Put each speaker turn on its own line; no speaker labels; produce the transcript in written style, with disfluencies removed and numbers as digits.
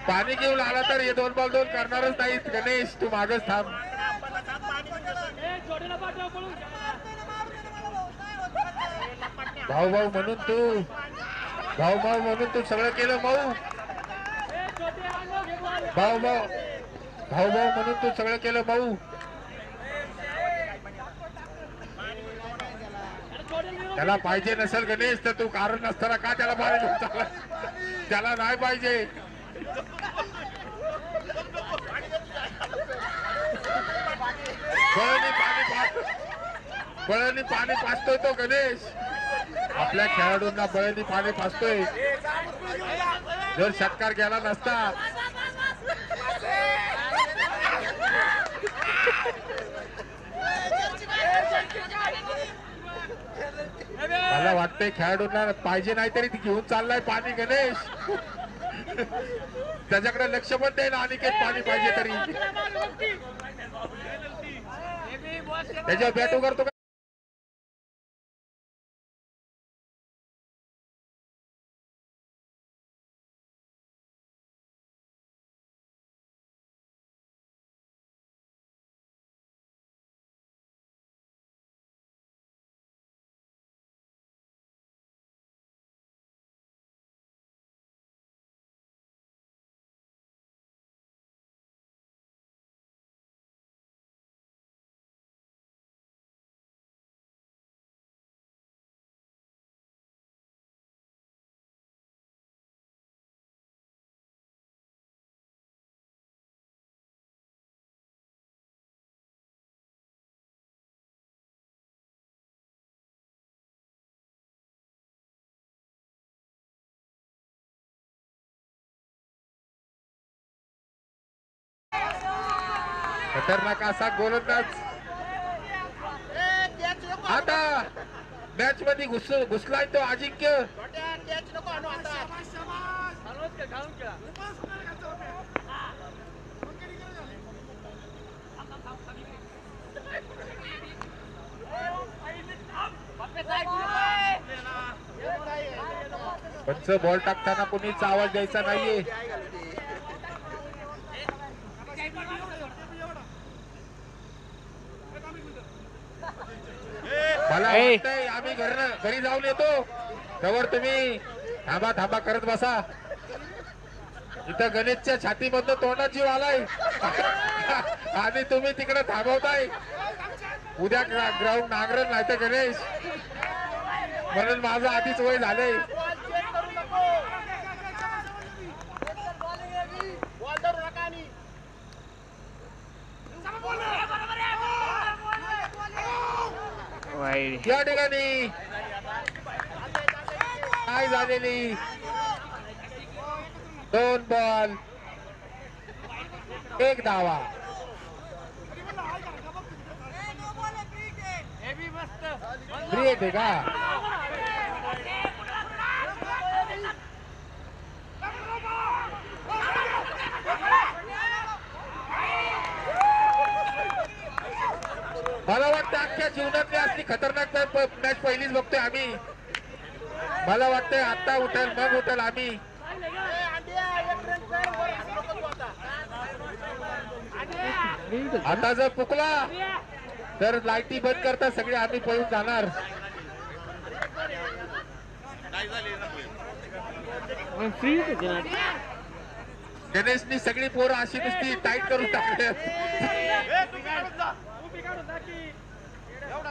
पाणी घेऊन आला तर हे 2 बॉल 2 करणारच नाहीत. गणेश तू मागच थांब. भाऊ भाऊ म्हणून तू सगळं केलं भाऊ. भाऊ म्हणून तू सगळं केलं भाऊ. त्याला पाहिजे नसेल गणेश तर तू कारण नसताना का त्याला बाहेर घेऊन चालला. त्याला नाही पाहिजे. बळणी पाणी पाजतोय तो गणेश. आपल्या खेळाडूंना बळणी पाणी पाजतोय. जर षटकार गेला नसता मला वाटतंय खेळाडूंना पाहिजे नाही तरी घेऊन चाललाय पाणी गणेश. त्याच्याकडे लक्ष पण द्यायला अनिकेत पाणी पाहिजे तरी त्याच्या बॅट उघडतो. खतरनाक असा गोलंदाज आता मॅच मध्ये घुसलाय तो अजिंक्य. पंच बॉल टाकताना कोणीच आवाज द्यायचा नाहीये. मला वाटतंय आम्ही घरी जाऊन येतो त्यावर तुम्ही थांबा करत बसा. इथं गणेशच्या छातीमधनं तोंडात जीव आलाय आणि तुम्ही तिकडे थांबवताय. उद्या ग्राउंड नांगरण नाही तर गणेश. म्हणून माझं आधीच वय झालंय. या ठिकाणी काय झालेली 2 बॉल 1 धावा. फ्री येते का? मला वाटतं अख्ख्या जीवनातली असली खतरनाक मॅच पहिलीच बघतोय आम्ही. मला वाटतंय आता उठल मग उठल आम्ही. आता जर पुकला तर लाईटी बंद करता सगळे आम्ही पळून जाणार. गणेशनी सगळी पोरं अशी नुसती टाईट करून टाकले. एवढा